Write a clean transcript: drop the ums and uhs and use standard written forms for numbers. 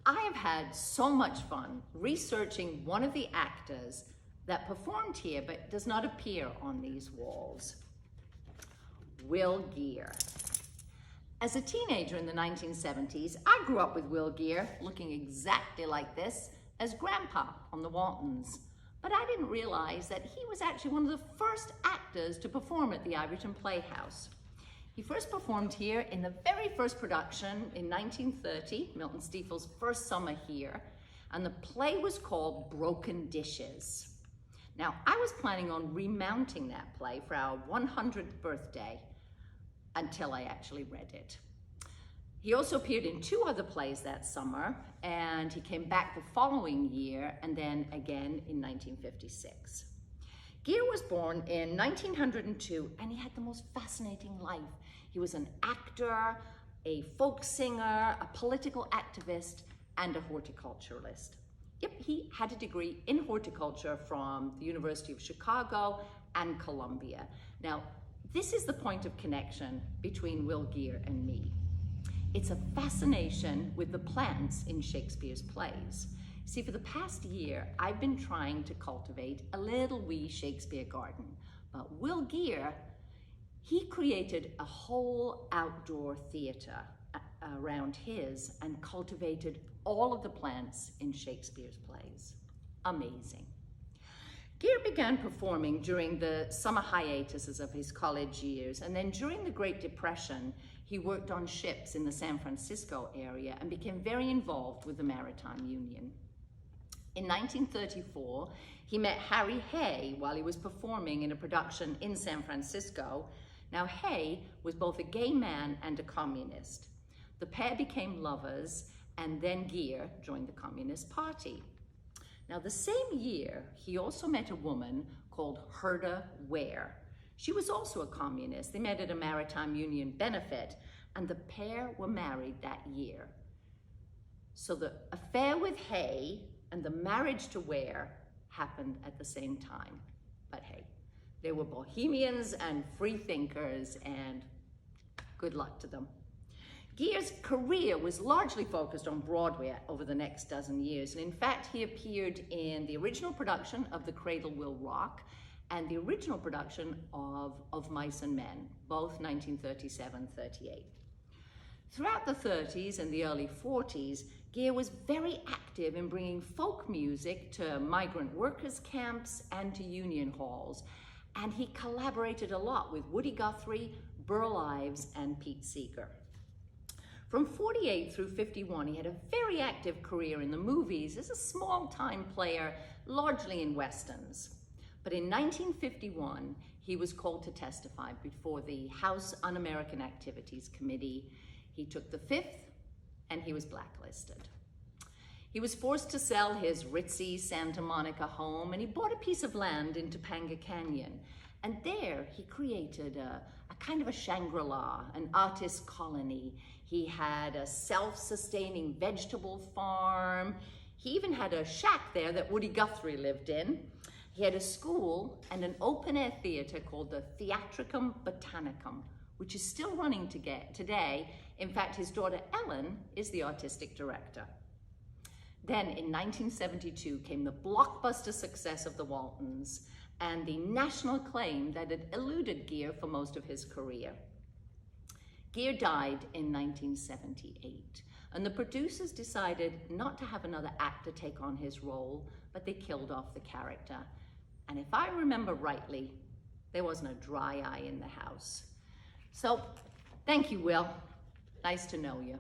I have had so much fun researching one of the actors that performed here but does not appear on these walls. Will Geer. As a teenager in the 1970s, I grew up with Will Geer looking exactly like this as Grandpa on the Waltons. But I didn't realize that he was actually one of the first actors to perform at the Ivyton Playhouse. He first performed here in the very first production in 1930, Milton Stiefel's first summer here, and the play was called Broken Dishes. Now, I was planning on remounting that play for our 100th birthday until I actually read it. He also appeared in 2 other plays that summer, and he came back the following year, and then again in 1956. Geer was born in 1902, and he had the most fascinating life. He was an actor, a folk singer, a political activist, and a horticulturalist. Yep, he had a degree in horticulture from the University of Chicago and Columbia. Now, this is the point of connection between Will Geer and me. It's a fascination with the plants in Shakespeare's plays. See, for the past year, I've been trying to cultivate a little wee Shakespeare garden. But Will Geer, he created a whole outdoor theater around his and cultivated all of the plants in Shakespeare's plays. Amazing. Geer began performing during the summer hiatuses of his college years, and then during the Great Depression, he worked on ships in the San Francisco area and became very involved with the Maritime Union. In 1934, he met Harry Hay while he was performing in a production in San Francisco. Now, Hay was both a gay man and a communist. The pair became lovers, and then Geer joined the Communist Party. Now, the same year, he also met a woman called Herta Ware. She was also a communist. They met at a Maritime Union benefit, and the pair were married that year. So the affair with Hay and the marriage to Ware happened at the same time. But hey, they were bohemians and free thinkers, and good luck to them. Geer's career was largely focused on Broadway over the next dozen years, and in fact, he appeared in the original production of The Cradle Will Rock and the original production of Mice and Men, both 1937-38. Throughout the 30s and the early 40s, Geer was very active in bringing folk music to migrant workers' camps and to union halls, and he collaborated a lot with Woody Guthrie, Burl Ives, and Pete Seeger. From 48 through 51, he had a very active career in the movies as a small-time player, largely in westerns. But in 1951, he was called to testify before the House Un-American Activities Committee. He took the fifth, and he was blacklisted. He was forced to sell his ritzy Santa Monica home, and he bought a piece of land in Topanga Canyon. And there, he created a kind of a Shangri-La, an artist colony. He had a self-sustaining vegetable farm. He even had a shack there that Woody Guthrie lived in. He had a school and an open-air theater called the Theatricum Botanicum, which is still running today. In fact, his daughter Ellen is the artistic director. Then in 1972 came the blockbuster success of the Waltons and the national acclaim that had eluded Geer for most of his career. Geer died in 1978, and the producers decided not to have another actor take on his role, but they killed off the character. And if I remember rightly, there wasn't a dry eye in the house. So, thank you, Will. Nice to know you.